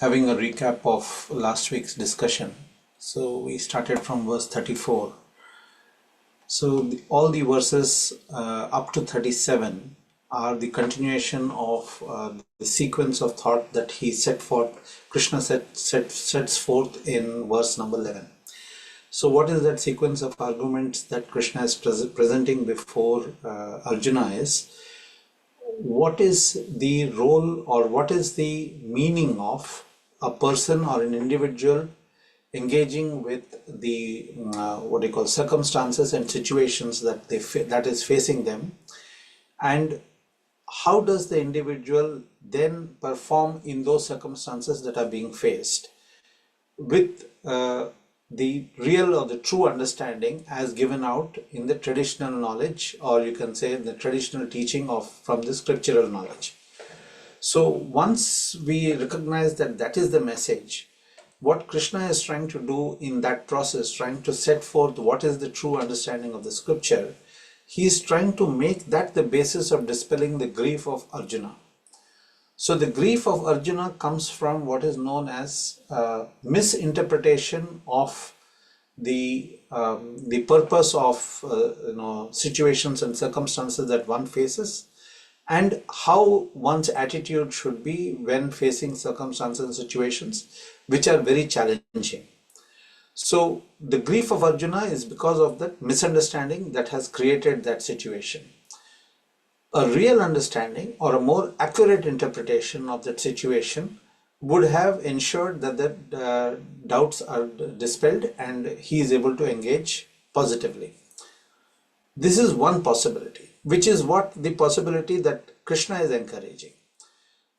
Having a recap of last week's discussion. So we started from verse 34. So all the verses up to 37 are the continuation of the sequence of thought that he set forth, Krishna sets forth in verse number 11. So what is that sequence of arguments that Krishna is presenting before Arjuna is, what is the role or what is the meaning of a person or an individual engaging with the what do you call circumstances and situations that that is facing them, and how does the individual then perform in those circumstances that are being faced with the real or the true understanding as given out in the traditional knowledge, or you can say the traditional teaching of from the scriptural knowledge. So once we recognize that that is the message, what Krishna is trying to do in that process, trying to set forth what is the true understanding of the scripture, he is trying to make that the basis of dispelling the grief of Arjuna. So the grief of Arjuna comes from what is known as misinterpretation of the purpose of situations and circumstances that one faces, and how one's attitude should be when facing circumstances and situations which are very challenging. So the grief of Arjuna is because of that misunderstanding that has created that situation. A real understanding or a more accurate interpretation of that situation would have ensured that the doubts are dispelled and he is able to engage positively. This is one possibility, which is what the possibility that Krishna is encouraging.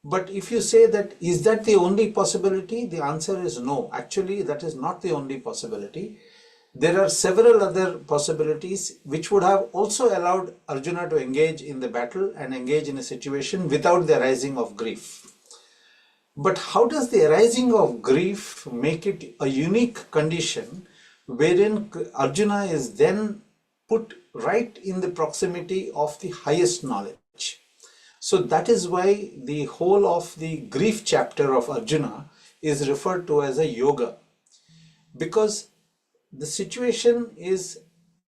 But if you say that, is that the only possibility? The answer is no. Actually, that is not the only possibility. There are several other possibilities which would have also allowed Arjuna to engage in the battle and engage in a situation without the arising of grief. But how does the arising of grief make it a unique condition wherein Arjuna is then put right in the proximity of the highest knowledge? So that is why the whole of the grief chapter of Arjuna is referred to as a yoga, because the situation is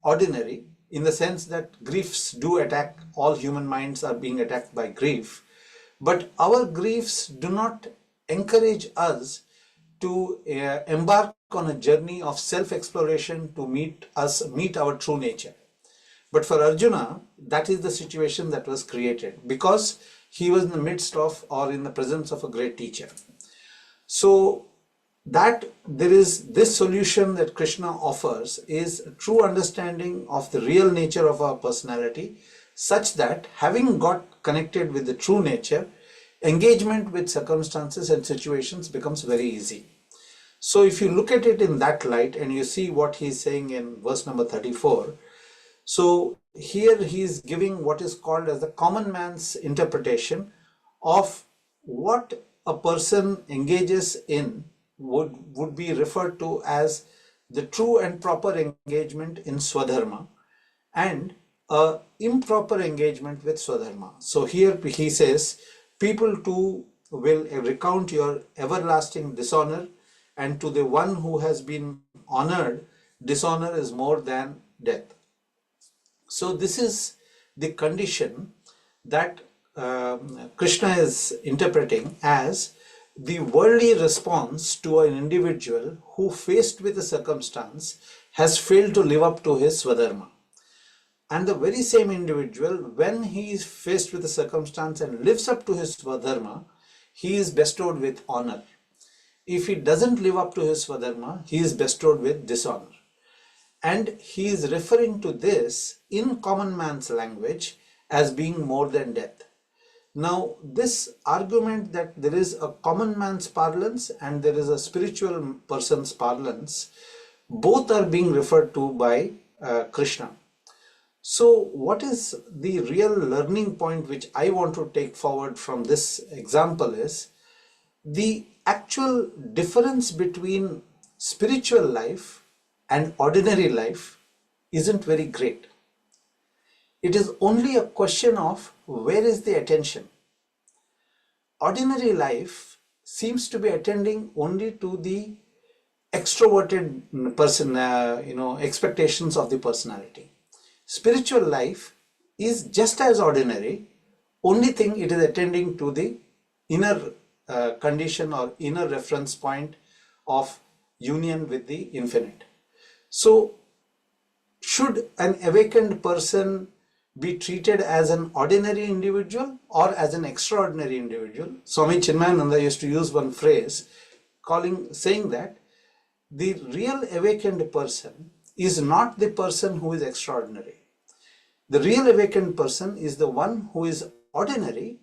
ordinary in the sense that griefs do attack, all human minds are being attacked by grief, but our griefs do not encourage us to embark on a journey of self-exploration to meet our true nature. But for Arjuna, that is the situation that was created because he was in the midst of or in the presence of a great teacher. So that there is this solution that Krishna offers is a true understanding of the real nature of our personality, such that having got connected with the true nature, engagement with circumstances and situations becomes very easy. So if you look at it in that light and you see what he is saying in verse number 34, so here he is giving what is called as the common man's interpretation of what a person engages in would be referred to as the true and proper engagement in Swadharma and improper engagement with Swadharma. So here he says, people too will recount your everlasting dishonor, and to the one who has been honored, dishonor is more than death. So this is the condition that Krishna is interpreting as the worldly response to an individual who, faced with a circumstance, has failed to live up to his Swadharma. And the very same individual, when he is faced with a circumstance and lives up to his Swadharma, he is bestowed with honor. If he doesn't live up to his Swadharma, he is bestowed with dishonor. And he is referring to this in common man's language as being more than death. Now, this argument that there is a common man's parlance and there is a spiritual person's parlance, both are being referred to by Krishna. So what is the real learning point which I want to take forward from this example is the actual difference between spiritual life and ordinary life isn't very great. It is only a question of where is the attention. Ordinary life seems to be attending only to the extroverted person, expectations of the personality. Spiritual life is just as ordinary, only thing it is attending to the inner condition or inner reference point of union with the infinite. So, should an awakened person be treated as an ordinary individual or as an extraordinary individual? Swami Chinmayananda used to use one phrase saying that the real awakened person is not the person who is extraordinary. The real awakened person is the one who is ordinary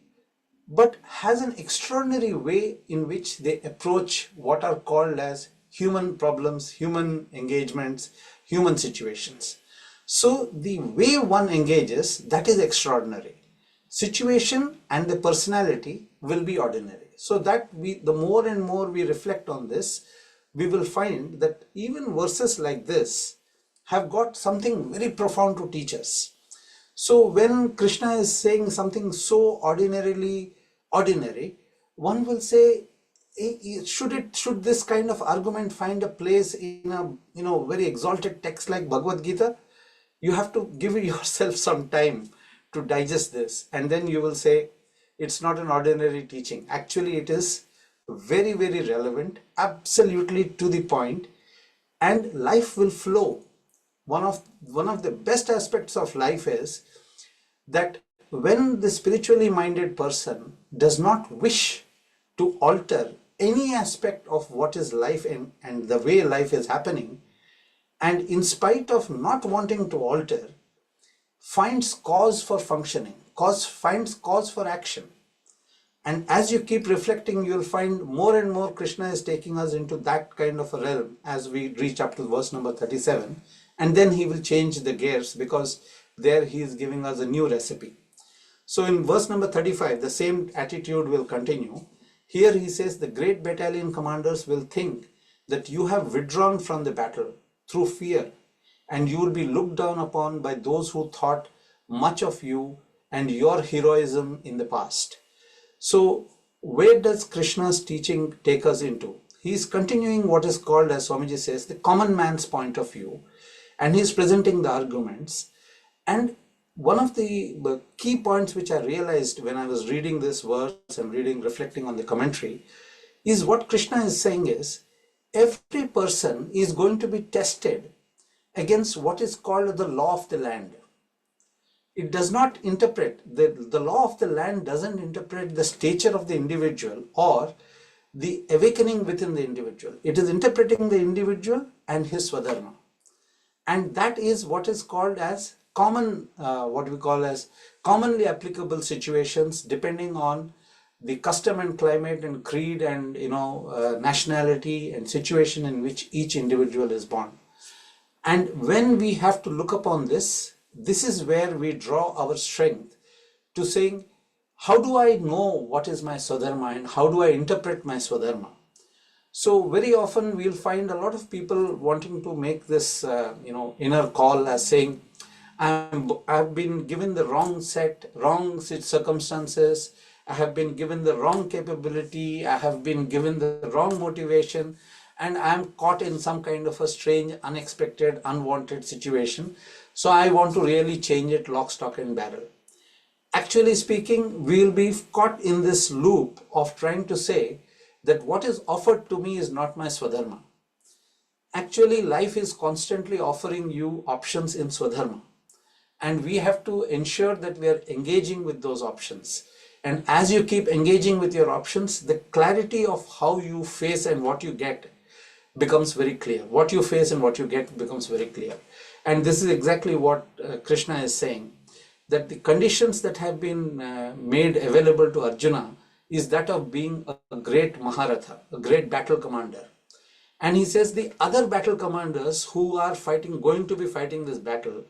but has an extraordinary way in which they approach what are called as human problems, human engagements, human situations. So the way one engages, that is extraordinary. Situation and the personality will be ordinary. So that the more and more we reflect on this, we will find that even verses like this have got something very profound to teach us. So when Krishna is saying something so ordinarily ordinary, one will say, should this kind of argument find a place in a very exalted text like Bhagavad Gita? You have to give yourself some time to digest this, and then you will say it's not an ordinary teaching. Actually, it is very, very relevant, absolutely to the point, and life will flow. One of the best aspects of life is that when the spiritually minded person does not wish to alter any aspect of what is life and the way life is happening, and in spite of not wanting to alter, finds cause for functioning, finds cause for action. And as you keep reflecting, you'll find more and more Krishna is taking us into that kind of a realm as we reach up to verse number 37. And then he will change the gears, because there he is giving us a new recipe. So in verse number 35, the same attitude will continue. Here he says the great battalion commanders will think that you have withdrawn from the battle through fear, and you will be looked down upon by those who thought much of you and your heroism in the past. So where does Krishna's teaching take us into? He is continuing what is called, as Swamiji says, the common man's point of view, and he is presenting the arguments. And one of the key points which I realized when I was reading this verse and reflecting on the commentary, is what Krishna is saying is, every person is going to be tested against what is called the law of the land. It does not interpret, the law of the land doesn't interpret the stature of the individual or the awakening within the individual. It is interpreting the individual and his swadharma. And that is what is called as common, what we call as commonly applicable situations, depending on the custom and climate and creed and nationality and situation in which each individual is born. And when we have to look upon this, this is where we draw our strength to saying, how do I know what is my swadharma and how do I interpret my swadharma? So very often we'll find a lot of people wanting to make this inner call as saying, I've been given the wrong circumstances, I have been given the wrong capability, I have been given the wrong motivation, and I'm caught in some kind of a strange, unexpected, unwanted situation. So I want to really change it lock, stock and barrel. Actually speaking, we'll be caught in this loop of trying to say that what is offered to me is not my swadharma. Actually, life is constantly offering you options in swadharma. And we have to ensure that we are engaging with those options. And as you keep engaging with your options, the clarity of how you face and what you get becomes very clear. What you face and what you get becomes very clear. And this is exactly what Krishna is saying, that the conditions that have been made available to Arjuna is that of being a great Maharatha, a great battle commander. And he says the other battle commanders who are going to be fighting this battle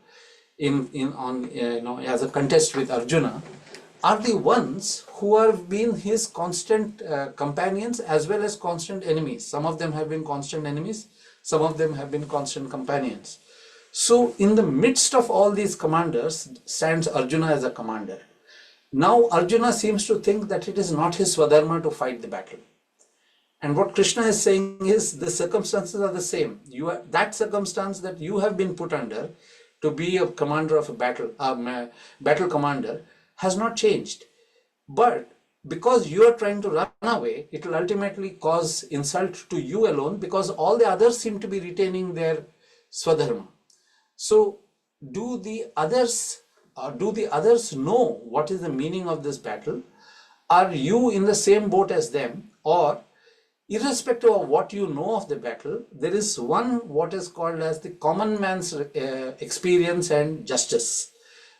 as a contest with Arjuna are the ones who have been his constant companions as well as constant enemies. Some of them have been constant enemies, some of them have been constant companions. So in the midst of all these commanders stands Arjuna as a commander. Now Arjuna seems to think that it is not his swadharma to fight the battle. And what Krishna is saying is the circumstances are the same. That circumstance that you have been put under to be a commander of a battle commander has not changed. But because you are trying to run away, it will ultimately cause insult to you alone, because all the others seem to be retaining their swadharma. So do the others know what is the meaning of this battle? Are you in the same boat as them? Or irrespective of what you know of the battle, there is what is called as the common man's experience and justice.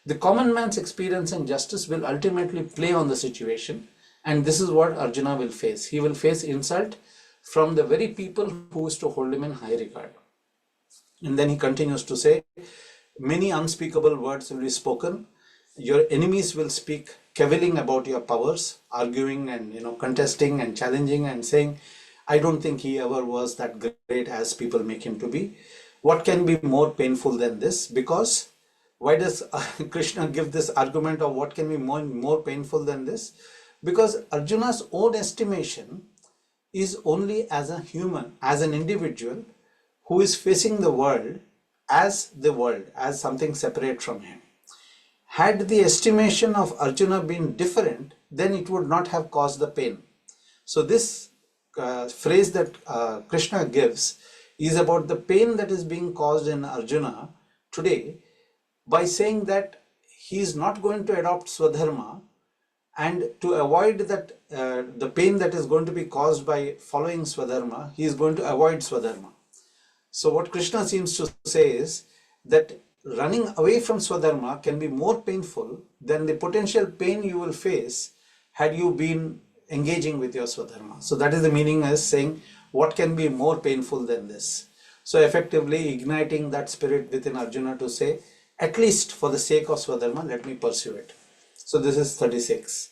The common man's experience and justice will ultimately play on the situation, and this is what Arjuna will face. He will face insult from the very people who used to hold him in high regard. And then he continues to say, many unspeakable words will be spoken. Your enemies will speak cavilling about your powers, arguing and contesting and challenging and saying, I don't think he ever was that great as people make him to be. What can be more painful than this? Because why does Krishna give this argument of what can be more painful than this? Because Arjuna's own estimation is only as a human, as an individual who is facing the world, as something separate from him. Had the estimation of Arjuna been different, then it would not have caused the pain. So this phrase that Krishna gives is about the pain that is being caused in Arjuna today, by saying that he is not going to adopt Swadharma, and to avoid that the pain that is going to be caused by following Swadharma, he is going to avoid Swadharma. So what Krishna seems to say is that running away from Swadharma can be more painful than the potential pain you will face had you been engaging with your Swadharma. So that is the meaning, as saying what can be more painful than this. So effectively igniting that spirit within Arjuna to say, at least for the sake of Swadharma, let me pursue it. So this is 36.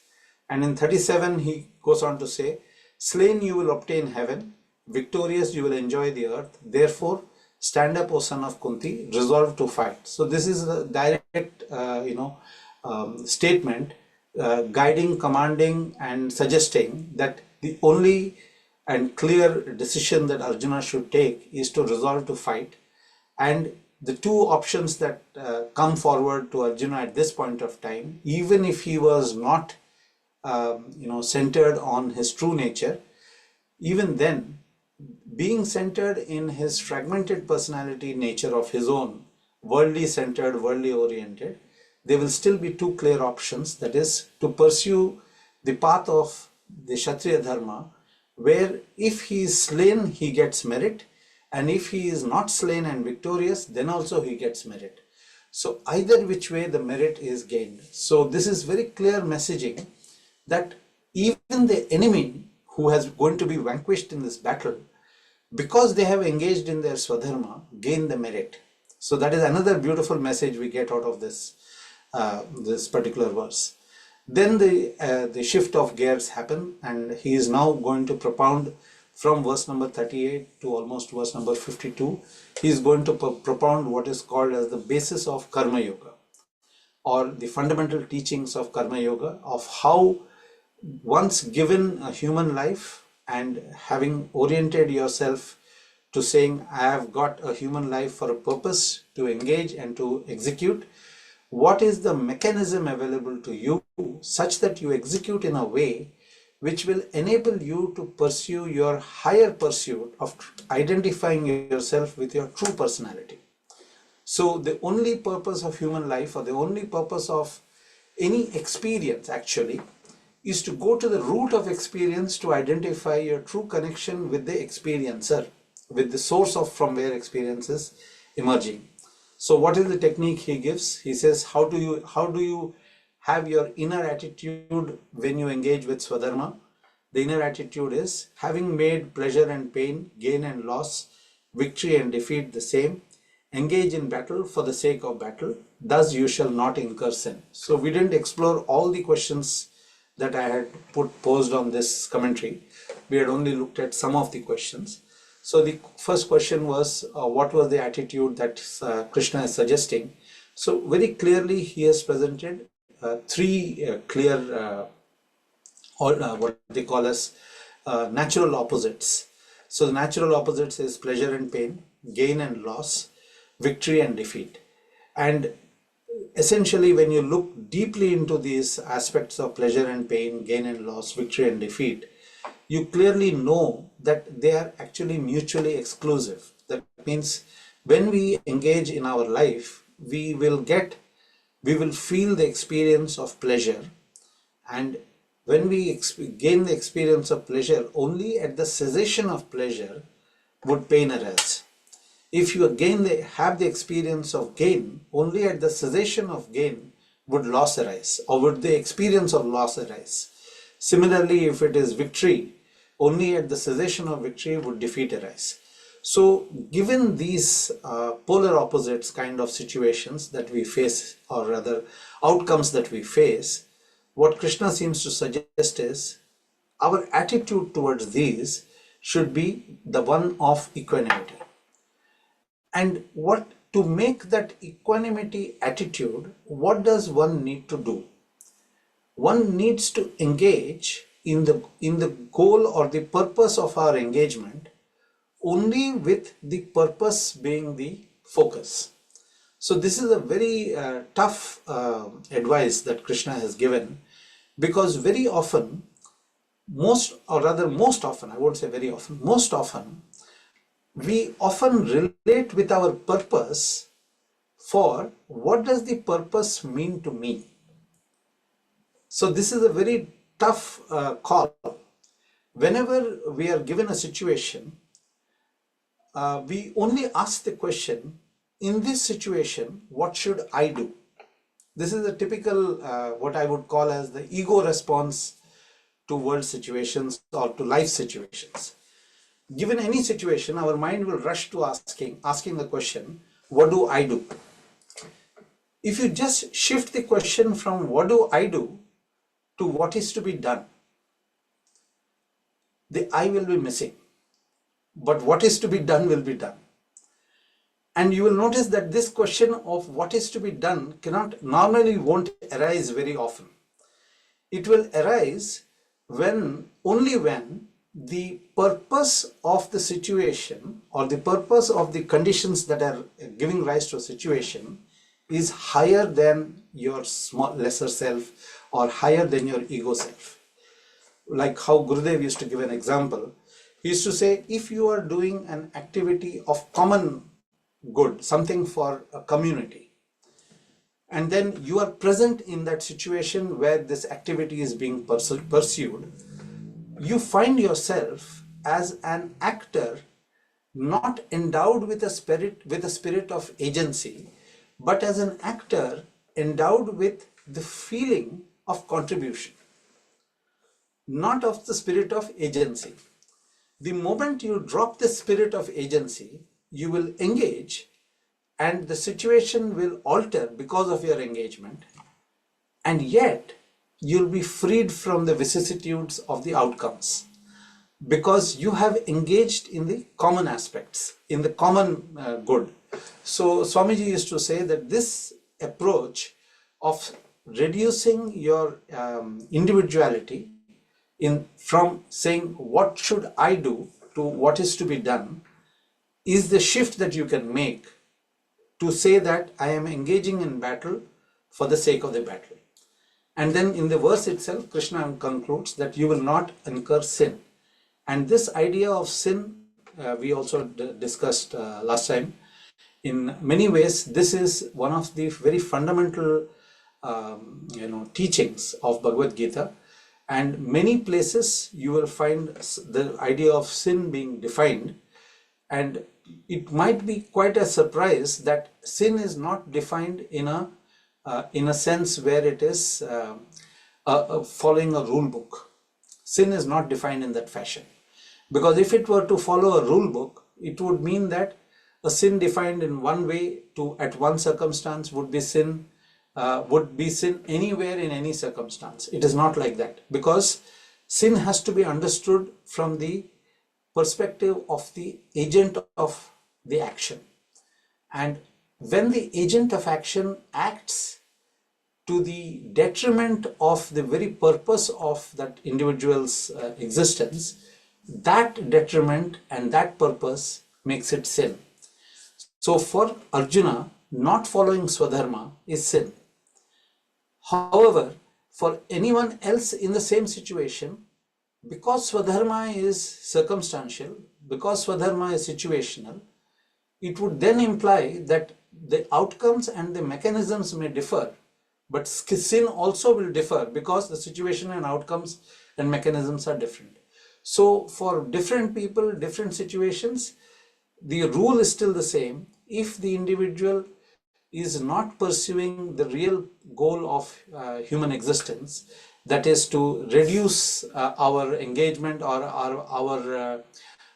And in 37 he goes on to say, slain you will obtain heaven, victorious you will enjoy the earth. Therefore stand up, O son of Kunti, resolve to fight. So this is a direct statement guiding, commanding and suggesting that the only and clear decision that Arjuna should take is to resolve to fight. And the two options that come forward to Arjuna at this point of time, even if he was not centered on his true nature, even then, being centered in his fragmented personality nature of his own, worldly centered, worldly oriented, there will still be two clear options, that is to pursue the path of the Kshatriya Dharma, where if he is slain he gets merit, and if he is not slain and victorious, then also he gets merit. So either which way the merit is gained. So this is very clear messaging that even the enemy who has going to be vanquished in this battle, because they have engaged in their Swadharma, gain the merit. So that is another beautiful message we get out of this this particular verse. Then the shift of gears happen, and he is now going to propound from verse number 38 to almost verse number 52. He is going to propound what is called as the basis of Karma Yoga, or the fundamental teachings of Karma Yoga, of how once given a human life and having oriented yourself to saying, I have got a human life for a purpose to engage and to execute, what is the mechanism available to you such that you execute in a way which will enable you to pursue your higher pursuit of identifying yourself with your true personality. So the only purpose of human life, or the only purpose of any experience actually, is to go to the root of experience to identify your true connection with the experiencer, with the source of from where experience is emerging. So what is the technique he gives? He says, how do you have your inner attitude when you engage with Swadharma? The inner attitude is, having made pleasure and pain, gain and loss, victory and defeat the same, engage in battle for the sake of battle, thus you shall not incur sin. So we didn't explore all the questions that I had posed on this commentary. We had only looked at some of the questions. So the first question was, what was the attitude that Krishna is suggesting? So very clearly he has presented three clear, what they call as natural opposites. So the natural opposites is pleasure and pain, gain and loss, victory and defeat. And essentially, when you look deeply into these aspects of pleasure and pain, gain and loss, victory and defeat, you clearly know that they are actually mutually exclusive. That means when we engage in our life, we will feel the experience of pleasure, and when we gain the experience of pleasure, only at the cessation of pleasure would pain arise. If you have the experience of gain, only at the cessation of gain would loss arise, or would the experience of loss arise. Similarly, if it is victory, only at the cessation of victory would defeat arise. So given these polar opposites kind of situations that we face, or rather outcomes that we face, what Krishna seems to suggest is our attitude towards these should be the one of equanimity. And what to make that equanimity attitude, what does one need to do? One needs to engage in the goal or the purpose of our engagement only with the purpose being the focus. So this is a very tough advice that Krishna has given, because very often, most often, I won't say very often, most often, we often relate with our purpose for what does the purpose mean to me. So this is a very tough call. Whenever we are given a situation, we only ask the question, in this situation, what should I do? This is a typical, what I would call as the ego response to world situations or to life situations. Given any situation, our mind will rush to asking the question, what do I do? If you just shift the question from what do I do to what is to be done, the I will be missing, but what is to be done will be done. And you will notice that this question of what is to be done won't arise very often. It will arise only when the purpose of the situation or the purpose of the conditions that are giving rise to a situation is higher than your lesser self or higher than your ego self. Like how Gurudev used to give an example. He used to say, if you are doing an activity of common good, something for a community, and then you are present in that situation where this activity is being pursued, you find yourself as an actor, not endowed with a spirit of agency, but as an actor endowed with the feeling of contribution, not of the spirit of agency. The moment you drop the spirit of agency, you will engage, and the situation will alter because of your engagement, and yet you'll be freed from the vicissitudes of the outcomes, because you have engaged in the common aspects, in the common good. So Swamiji used to say that this approach of reducing your individuality from saying what should I do to what is to be done is the shift that you can make to say that I am engaging in battle for the sake of the battle. And then in the verse itself, Krishna concludes that you will not incur sin. And this idea of sin, we also discussed last time. In many ways, this is one of the very fundamental teachings of Bhagavad Gita. And many places you will find the idea of sin being defined, and it might be quite a surprise that sin is not defined in a sense where it is following a rule book. Sin is not defined in that fashion, because if it were to follow a rule book, it would mean that a sin defined in one way at one circumstance would be sin anywhere in any circumstance. It is not like that, because sin has to be understood from the perspective of the agent of the action. And when the agent of action acts to the detriment of the very purpose of that individual's existence, that detriment and that purpose makes it sin. So for Arjuna, not following Swadharma is sin. However, for anyone else in the same situation, because Swadharma is circumstantial, because Swadharma is situational, it would then imply that the outcomes and the mechanisms may differ, but sin also will differ because the situation and outcomes and mechanisms are different. So for different people, different situations, the rule is still the same. If the individual is not pursuing the real goal of human existence, that is to reduce our engagement or our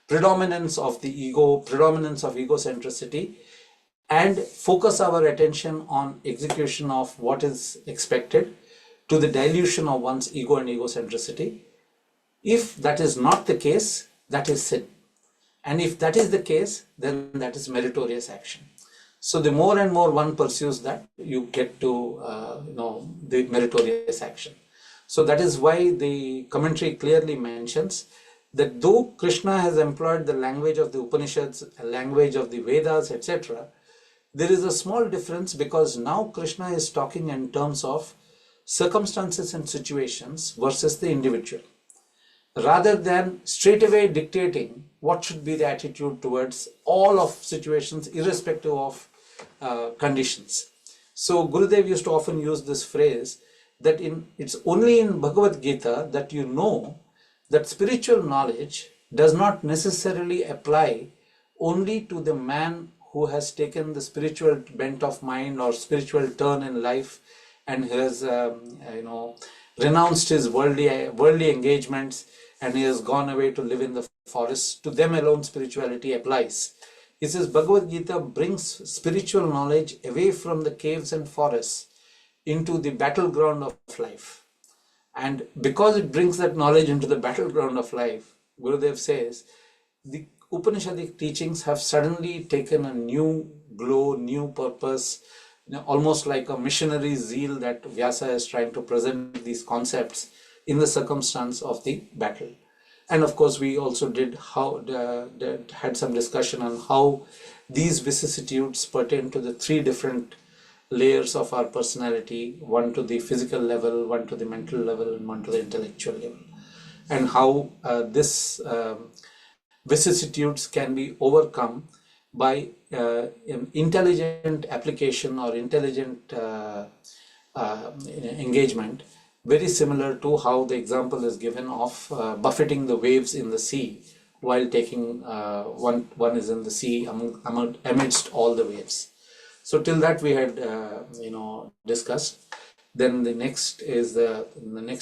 predominance of the ego, predominance of egocentricity, and focus our attention on execution of what is expected to the dilution of one's ego and egocentricity. If that is not the case, that is sin. And if that is the case, then that is meritorious action. So the more and more one pursues that, you get to the meritorious action. So that is why the commentary clearly mentions that though Krishna has employed the language of the Upanishads, language of the Vedas, etc., there is a small difference because now Krishna is talking in terms of circumstances and situations versus the individual, rather than straight away dictating what should be the attitude towards all of situations irrespective of conditions. So Gurudev used to often use this phrase that it's only in Bhagavad Gita that you know that spiritual knowledge does not necessarily apply only to the man who has taken the spiritual bent of mind or spiritual turn in life and has renounced his worldly engagements and he has gone away to live in the forest. To them alone spirituality applies. He says Bhagavad Gita brings spiritual knowledge away from the caves and forests into the battleground of life. And because it brings that knowledge into the battleground of life, Gurudev says, the Upanishadic teachings have suddenly taken a new glow, new purpose, almost like a missionary zeal that Vyasa is trying to present these concepts in the circumstance of the battle. And of course, we also had some discussion on how these vicissitudes pertain to the three different layers of our personality, one to the physical level, one to the mental level, and one to the intellectual level, and how this vicissitudes can be overcome by intelligent application or intelligent engagement, very similar to how the example is given of buffeting the waves in the sea while taking one is in the sea amidst all the waves. So till that we had discussed. Then the next is the next